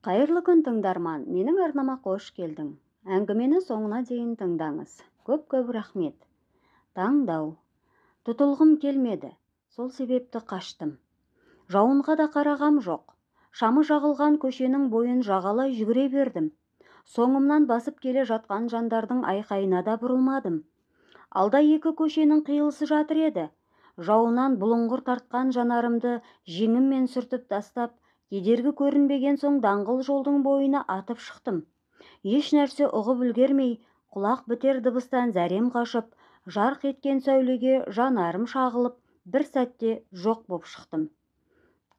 Қайырлы күн тыңдарман, менің арнама қош келдің. Әңгімені соңына дейін тыңдаңыз. Көп рахмет. Таңдау. Тұтылғым келмеді, сол себепті қаштым. Жауынға да қарағам жоқ. Шамы жағылған көшенің бойын жағалай жүгіре бердім. Соңымнан басып келе жатқан жандардың айқайына да бұрылмадым. Алда екі көшенің қиылысы жатыр еді. Жауыннан бұлыңғыр тартқан жанарымды жеңіммен сүртіп тастап, кедергі көрінбеген соң даңғыл жолдың бойына атып шықтым. Еш нәрсе ұғып үлгермей, құлақ бітер дыбыстан зәрем қашып, жарқ еткен сәулеге жанарым шағылып, бір сәтте жоқ боп шықтым.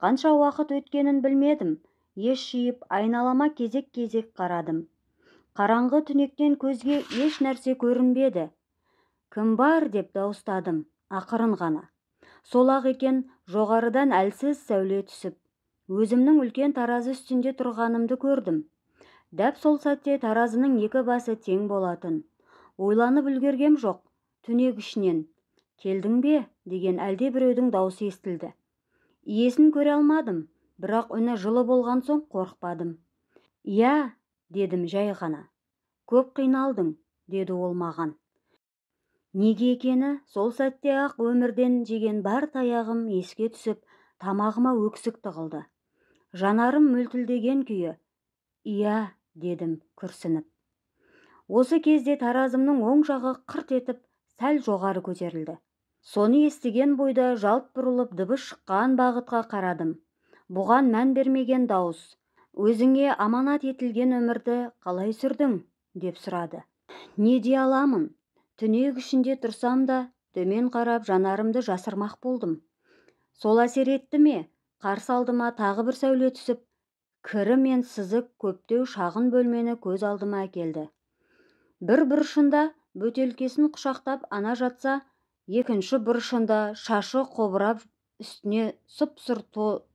Қанша уақыт өткенін білмедім. Ес жиып, айналама кезек-кезек қарадым. Қараңғы түнектен көзге еш нәрсе көрінбеді. Кім бар деп дауыстадым, ақырын ғана. Сол-ақ екен, жоғарыдан әлсіз сәуле түсіп, өзімнің үлкен таразы үстінде тұрғанымды көрдім. Дәп сол сәтте таразының екі басы тең болатын. Ойланып үлгергем жоқ, түнек ішінен. Келдің бе? Деген әлде біреудің даусы естілді. Иесін көре алмадым, бірақ үні жылы болған соң қорықпадым. Иә, дедім жай ғана. Көп қиналдың, деді ол маған. Неге екені сол сәтте-ақ өмірден жеген бар таяғым еске түсіп, тамағыма өксік тығылды. Жанарым мөлтілдеген күйі. Иә, дедім күрсініп. Осы кезде таразымның оң жағы қырт етіп, сәл жоғары көтерілді. Соны естіген бойда жалт бұрылып дыбыс шыққан бағытқа қарадым. Бұған мән бермеген дауыс. Өзіңе аманат етілген өмірді қалай сүрдің? Деп сұрады. Не дей аламын? Түнек ішінде тұрсам да, төмен қарап жанарымды жасырмақ болдым. Сол әсер етті ме? Қарсы алдыма тағы бір сәуле түсіп, кірі мен сызық көптеу шағын бөлмені көз алдыма әкелді. Бір бұрышында бөтелкесін құшақтап ана жатса, екінші бұрышында шашы қобырап үстіне сұп-сұр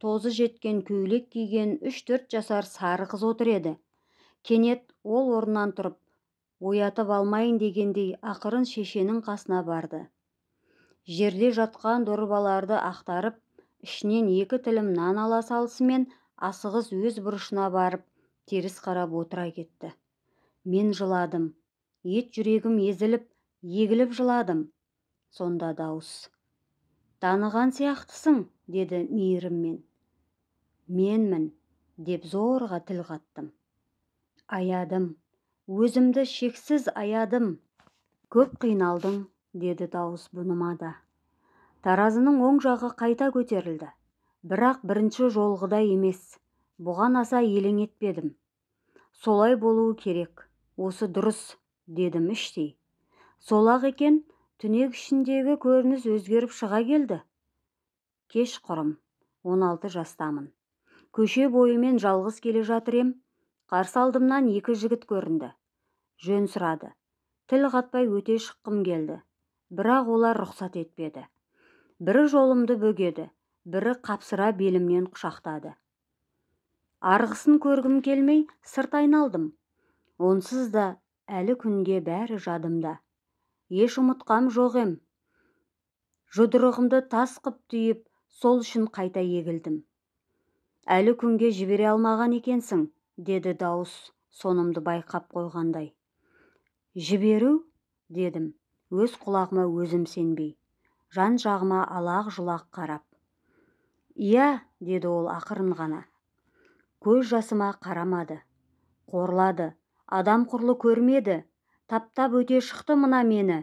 тозы жеткен көйлек киген 3-4 жасар сары қыз отыр еді. Кенет ол орнынан тұрып, оятып алмайын дегендей ақырын шешенің қасына барды. Жерде жатқан дорбаларды ақтарып, ішінен 2 тілім нан ала салысымен асығыс өз бұрышына барып, теріс қарап отыра кетті. Мен жыладым. Ет жүрегім езіліп, егіліп жыладым. Сонда дауыс. Таныған сияқтысың, деді мейіріммен. Менмін, деп зорға тіл қаттым. Аядым. Өзімді шексіз аядым. Көп қиналдың, деді дауыс бұныма да. Таразының оң жағы қайта көтерілді. Бірақ бірінші жолғыдай емес. Бұған аса елең етпедім. Солай болуы керек. Осы дұрыс, дедім іштей. Сол-ақ екен, түнек ішіндегі көрініс өзгеріп шыға келді. Кеш құрым, 16 жастамын. Көше бойымен жалғыз келе жатыр ем. Қарсы алдымнан 2 жігіт көрінді. Жөн сұрады. Тіл қатпай өте шыққым келді. Бірақ олар рұқсат етпеді. Бірі жолымды бөгеді, бірі қапсыра белімнен құшақтады. Арғысын көргім келмей сырт айналдым. Онсыз да әлі күнге бәрі жадымда. Еш ұмытқам жоқ ем. Жұдырығымды тас қып түйіп, сол үшін қайта егілдім. Әлі күнге жібере алмаған екенсің, деді дауыс сонымды байқап қойғандай. Жіберу? Дедім, өз құлағыма өзім сенбей. Жан жағыма алақ-жұлақ қарап. Иә, деді ол ақырын ғана. Көз жасыма қарамады. Қорлады, адам құрлы көрмеді. Таптап өте шықты мына мені,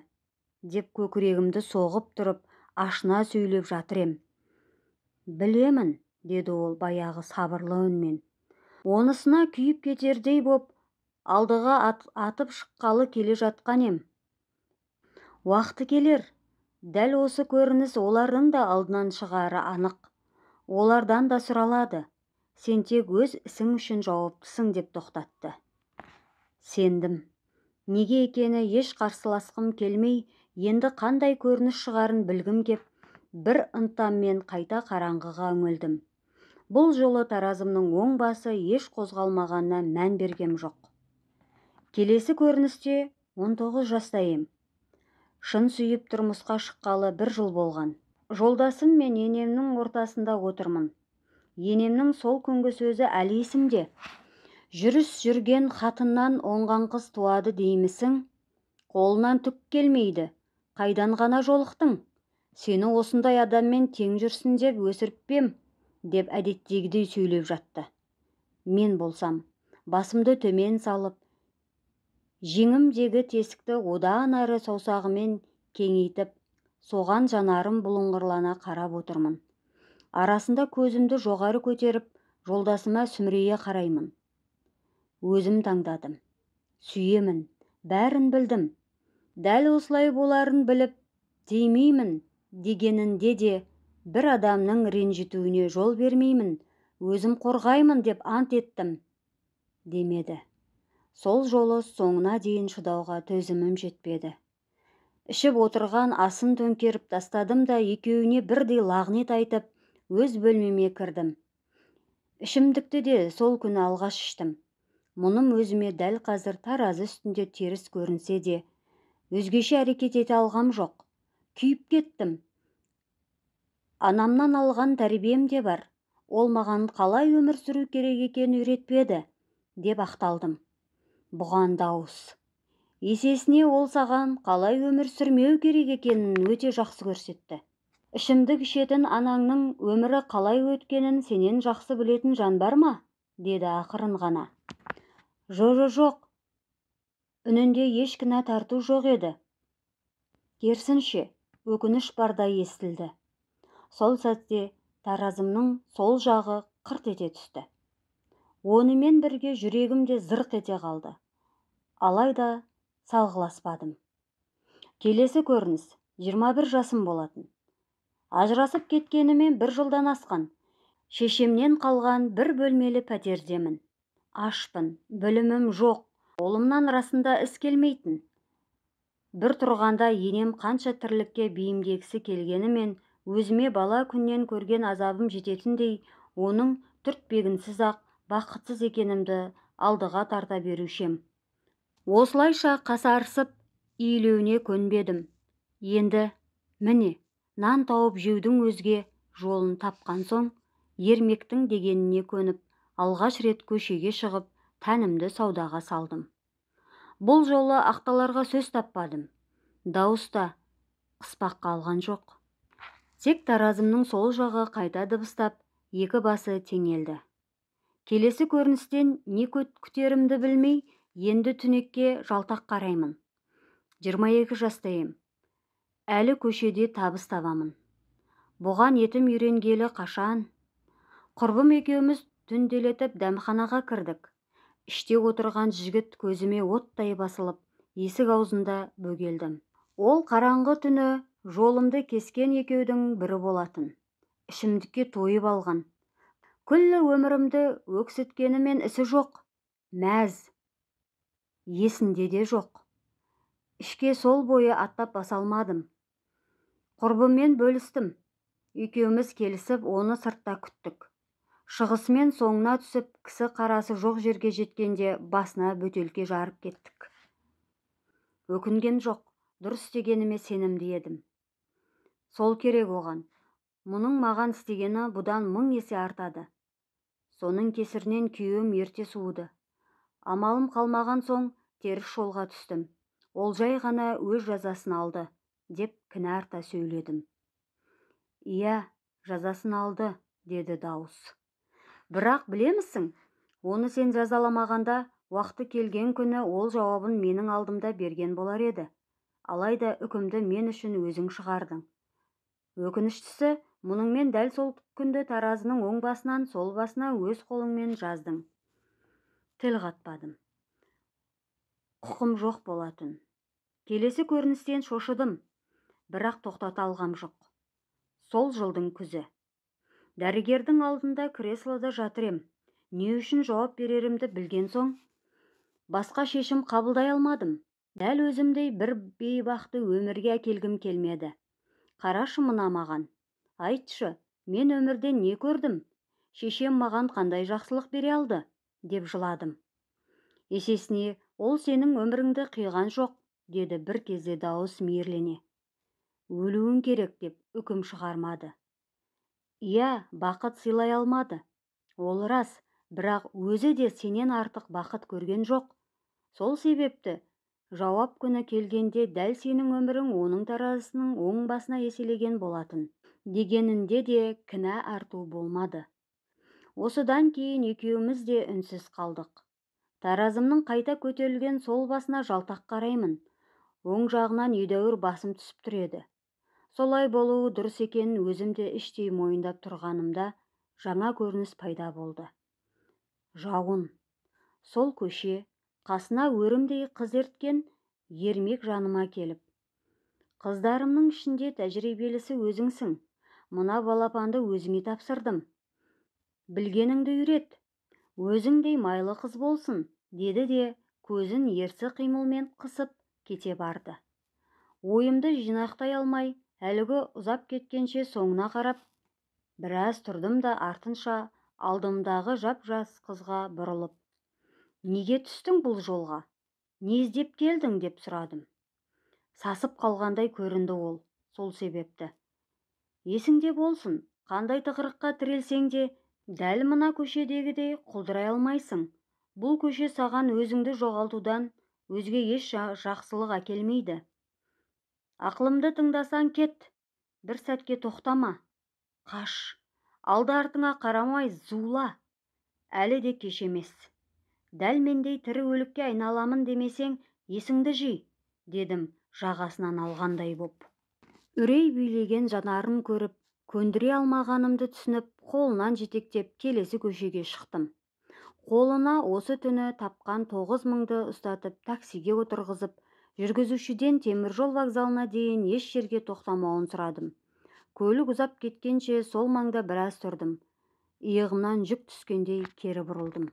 деп көкірегімді соғып тұрып, ашына сөйлеп жатыр ем. Білемін, деді ол баяғы сабырлы үнмен. Онысына күйіп кетердей боп, алдыға атып шыққалы келе жатқан ем. Уақыты келер. Дәл осы көрініс олардың да алдынан шығары анық. Олардан да сұралады. Сен тек өз ісің үшін жауаптысың, деп тоқтатты. Сендім. Неге екені еш қарсыласқым келмей, енді қандай көрініс шығарын білгім кеп, бір ынтаммен қайта қараңғыға үңілдім. Бұл жолы таразымның оң басы еш қозғалмағанына мән бергем жоқ. Келесі көріністе 19 жастайым. Шын сүйіп тұрмысқа шыққалы 1 жыл болған. Жолдасым мен енемнің ортасында отырмын. Енемнің сол күнгі сөзі әлі есімде. Жүріс жүрген хатыннан оңған қыз туады деймісің? Қолынан түк келмейді. Қайдан ғана жолықтың? Сені осындай адаммен тең жүрсін деп өсіріп пем, деп әдеттегідей сөйлеп жатты. Мен болсам, басымды төмен салып, жеңімдегі тесікті одан ары саусағымен кеңейтіп, соған жанарым бұлыңғырлана қарап отырмын. Арасында көзімді жоғары көтеріп, жолдасыма сүмірейе қараймын. Өзім таңдадым. Сүйемін, бәрін білдім. Дәл осылай боларын біліп, тимеймін дегенінде де бір адамның ренжітуіне жол бермеймін, өзім қорғаймын деп ант еттім, демеді. Сол жолы соңына дейін шыдауға төзімім жетпеді. Ішіп отырған асын төңкеріп тастадым да екеуіне бірдей лағнет айтып, өз бөлмеме кірдім. Ішімдікті де сол күні алғаш іштім. Мұным өзіме дәл қазір таразы үстінде теріс көрінсе де, өзгеше әрекет ете алғам жоқ. Күйіп кеттім. Анамнан алған тәрбием де бар. Ол маған қалай өмір сүру керек екенін үйретпеді, деп ақталдым. Бұған дауыс. Есесіне ол саған қалай өмір сүрмеу керек екенін өте жақсы көрсетті. Ішімдік ішетін анаңның өмірі қалай өткенін сенен жақсы білетін жан бар ма? Деді ақырын ғана. Жоқ. Үнінде еш кінә тарту жоқ еді. Керісінше, өкініш бардай естілді. Сол сәтте таразымның сол жағы қырт ете түсті. Онымен бірге жүрегім де зырқ ете қалды. Алайда салғыласпадым. Келесі көрініс 21 жасым болатын. Ажырасып кеткенімен 1 жылдан асқан. Шешемнен қалған бір бөлмелі пәтердемін. Ашпын, білімім жоқ. Қолымнан расында іс келмейтін. Бір тұрғанда енем қанша тірлікке бейімдегісі келгенімен, өзіме бала күннен көрген азабым жететіндей, оның түртпегінсіз ақ бақытсыз екенімді алдыға тарта берушем. Осылайша қасарысып, иілуіне көнбедім. Енді, міне, нан тауып жеудің өзге жолын тапқан соң, ермектің дегеніне көніп, алғаш рет көшеге шығып, тәнімді саудаға салдым. Бұл жолы ақталарға сөз таппадым. Дауыста қыспаққа алған жоқ. Тек таразымның сол жағы қайта дыбыстап, екі басы теңелді. Келесі көріністен не күтерімді білмей, енді түнекке жалтақ қараймын. 22 жастайым. Әлі көшеде табыс табамын. Бұған етім үйренгелі қашан? Құрбым екеуміз түнделетіп дәмханаға кірдік. Іште отырған жігіт көзіме оттай басылып, есік аузында бөгелдім. Ол қараңғы түні жолымды кескен екеудің бірі болатын. Ішімдікке тойып алған. Күллі өмірімді өксіткенімен ісі жоқ. Мәз. Есінде де жоқ. Ішке сол бойы аттап баса алмадым. Құрбыммен бөлістім. Екеуміз келісіп, оны сыртта күттік. Шығысымен соңына түсіп, кісі қарасы жоқ жерге жеткенде басына бөтелке жарып кеттік. Өкінген жоқ, дұрыс істегеніме сенімді едім. Сол керек оған. Мұның маған істегені бұдан 1000 есе артады. Соның кесірінен күйеуім ерте суыды. Амалым қалмаған соң теріс жолға түстім. Ол жай ғана өз жазасын алды, деп кінә арта сөйледім. Иә, жазасын алды, деді дауыс. Бірақ білемісің, оны сен жазаламағанда, уақыты келген күні ол жауабын менің алдымда берген болар еді. Алайда үкімді мен үшін өзің шығардың. Өкініштісі, мұныңмен дәл сол күнді таразының оң басынан сол басына өз қолыңмен жаздың. Тіл қатпадым. Құқым жоқ болатын. Келесі көріністен шошыдым, бірақ тоқтата алғам жоқ. Сол жылдың күзі. Дәрігердің алдында креслода жатырем. Не үшін жауап берерімді білген соң, басқа шешім қабылдай алмадым. Дәл өзімдей бір бейбақты өмірге әкелгім келмеді. Қарашы мына маған. Айтшы, мен өмірде не көрдім? Шешем маған қандай жақсылық бере алды? Деп жыладым. Есесіне, ол сенің өміріңді қиған жоқ, деді бір кезде дауыс мейірлене. Өлуің керек деп үкім шығармады. Иә, бақыт сыйлай алмады. Ол рас, бірақ өзі де сенен артық бақыт көрген жоқ. Сол себепті жауап күні келгенде дәл сенің өмірің оның таразысының оң басына еселеген болатын. Дегенінде де кінә арту болмады. Осыдан кейін екеуміз де үнсіз қалдық. Таразымның қайта көтерілген сол басына жалтақ қараймын. Оң жағынан едәуір басым түсіп тұр еді. Солай болуы дұрыс екенін өзім де іштей мойындап тұрғанымда жаңа көрініс пайда болды. Жауын. Сол көше, қасына өрімдей қыз ерткен ермек жаныма келіп. Қыздарымның ішінде тәжірибелісі өзіңсің. Мына балапанды өзіңе тапсырдым. Білгеніңді үйрет. Өзіңдей майлы қыз болсын, деді де көзін ерсі қимылмен қысып кете барды. Ойымды жинақтай алмай, әлгі ұзап кеткенше соңына қарап, біраз тұрдым да артынша алдымдағы жап-жас қызға бұрылып, неге түстің бұл жолға? Не іздеп келдің деп сұрадым. Сасып қалғандай көрінді ол, сол себепті. Есіңде болсын, қандай тығырыққа тірелсең де, дәл мына көшедегідей құлдырай алмайсың. Бұл көше саған өзіңді жоғалтудан өзге еш жақсылық әкелмейді. Ақылымды тыңдасаң кет, бір сәтке тоқтама. Қаш, алды-артыңа қарамай зула. Әлі де кеш емес. Дәл мендей тірі өлікке айналамын демесең, есіңді жи, дедім жағасынан алғандай боп. Үрей билеген жанарын көріп, көндіре алмағанымды түсініп, қолынан жетектеп келесі көшеге шықтым. Қолына осы түні тапқан 9.000-ды ұстатып, таксиге отырғызып, жүргізушіден теміржол вокзалына дейін еш жерге тоқтамауын сұрадым. Көлік ұзап кеткенше сол маңда біраз тұрдым. Иығымнан жүк түскендей кері бұрылдым.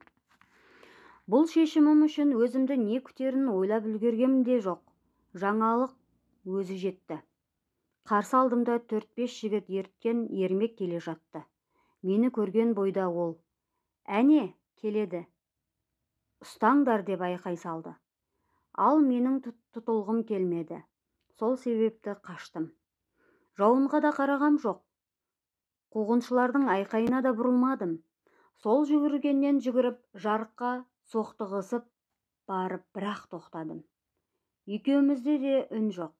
Бұл шешімім үшін өзімді не күтерін ойлап үлгергем де жоқ. Жаңалық өзі жетті. Қарсы алдымда 4-5 жігіт ерткен ермек келе жатты. Мені көрген бойда ол: «Әне, келеді. Ұстаңдар», деп айқай салды. Ал менің тұтылғым келмеді. Сол себепті қаштым. Жауынға да қарағам жоқ. Қуғыншылардың айқайына да бұрылмадым. Сол жүгіргеннен жүгіріп, жарыққа соқтығысып барып бірақ тоқтадым. Екеумізде де үн жоқ.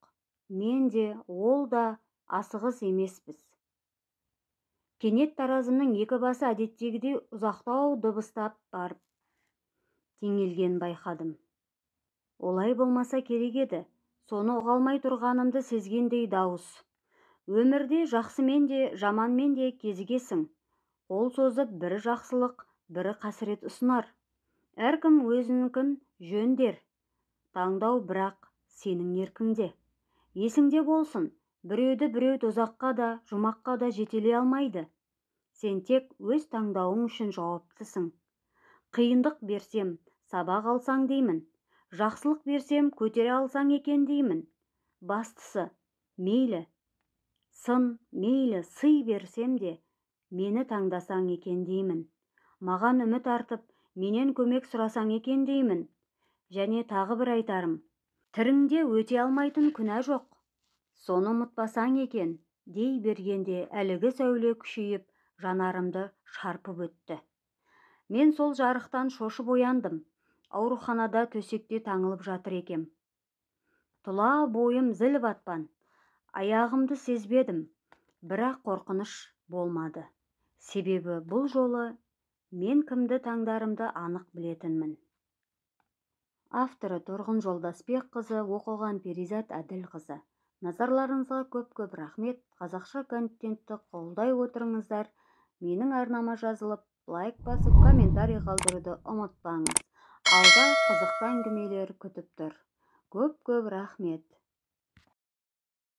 Мен де, ол да асығыс емеспіз. Кенет таразымның екі басы әдеттегідей ұзақтау дыбыстап барып теңелген байқадым. Олай болмаса керек еді. Соны ұғалмай тұрғанымды сезгендей дауыс. Өмірде жақсымен де, жаманмен де кезігесің. Қол созып, бірі жақсылық, бірі қасірет ұсынар. Әркім өзінікін жөндер. Таңдау бірақ сенің еркіңде. Есіңде болсын, біреуді біреу тозаққа да, жұмаққа да жетелей алмайды. Сен тек өз таңдауың үшін жауаптысың. Қиындық берсем, сабақ алсаң деймін. Жақсылық берсем, көтере алсаң екен деймін. Бастысы, мейлі, сын, мейлі, сый берсем де, мені таңдасаң екен деймін. Маған үміт артып, менен көмек сұрасаң екен деймін. Және тағы бір айтарым, тіріңде өте алмайтын күнә жоқ. Соны ұмытпасаң екен, дей бергенде әлгі сәуле күшейіп, жанарымды шарпып өтті. Мен сол жарықтан шошып ояндым. Ауруханада төсекте таңылып жатыр екем. Тұла бойым зіл батпан. Аяғымды сезбедім, бірақ қорқыныш болмады. Себебі бұл жолы мен кімді таңдарымды анық білетінмін. Авторы Торғын Жолдасбекқызы, оқыған Перизат Әділқызы. Назарларыңызға көп-көп рахмет. Қазақша контентті қолдай отырыңыздар. Менің арнама жазылып, лайк басып, комментарий қалдыруды ұмытпаңыз. Алда қызықты әңгімелер күтіп тұр. Көп-көп рахмет.